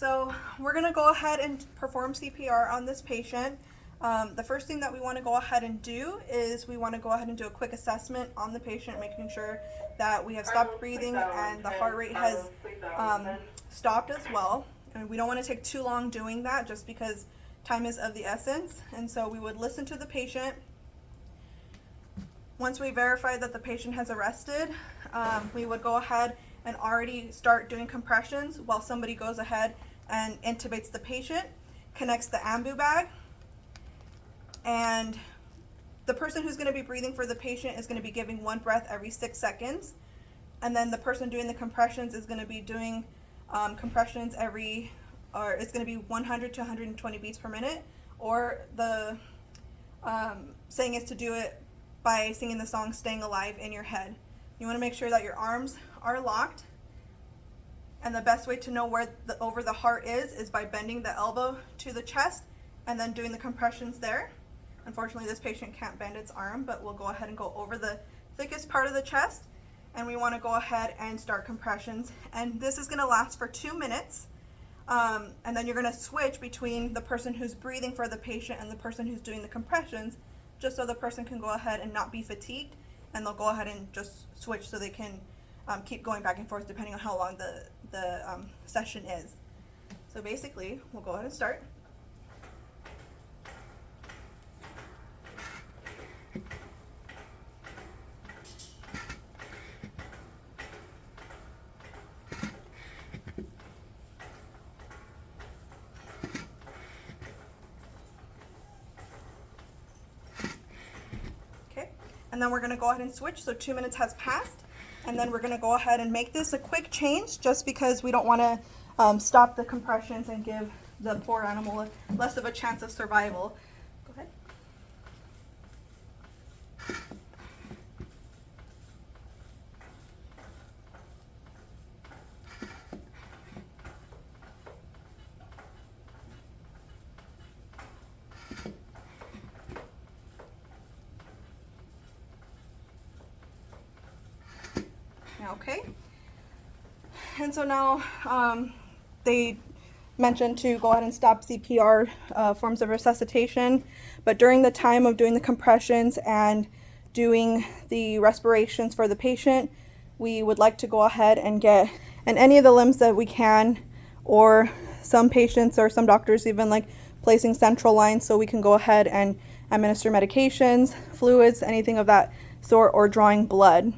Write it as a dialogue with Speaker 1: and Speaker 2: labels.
Speaker 1: So we're going to go ahead and perform CPR on this patient. The first thing that we want to go ahead and do is we want to go ahead and do a quick assessment on the patient, making sure that we have stopped breathing and the heart rate has stopped as well. And we don't want to take too long doing that just because time is of the essence. And so we would listen to the patient. Once we verify that the patient has arrested, we would go ahead and already start doing compressions while somebody goes ahead and intubates the patient, connects the ambu bag, and the person who's going to be breathing for the patient is going to be giving one breath every 6 seconds, and then the person doing the compressions is going to be doing compressions it's going to be 100 to 120 beats per minute, or the saying is to do it by singing the song Staying Alive in your head. You want to make sure that your arms are locked, and the best way to know where over the heart is by bending the elbow to the chest and then doing the compressions there. Unfortunately, this patient can't bend its arm, but we'll go ahead and go over the thickest part of the chest, and we want to go ahead and start compressions. And this is going to last for 2 minutes, and then you're going to switch between the person who's breathing for the patient and the person who's doing the compressions, just so the person can go ahead and not be fatigued, and they'll go ahead and just switch so they can keep going back and forth depending on how long the session is. So basically, we'll go ahead and start. Okay, and then we're going to go ahead and switch. So 2 minutes has passed. And then we're going to go ahead and make this a quick change just because we don't want to stop the compressions and give the poor animal less of a chance of survival. Go ahead. Okay, and so now they mentioned to go ahead and stop CPR forms of resuscitation, but during the time of doing the compressions and doing the respirations for the patient, we would like to go ahead and get in any of the limbs that we can, or some patients or some doctors even like placing central lines so we can go ahead and administer medications, fluids, anything of that sort, or drawing blood.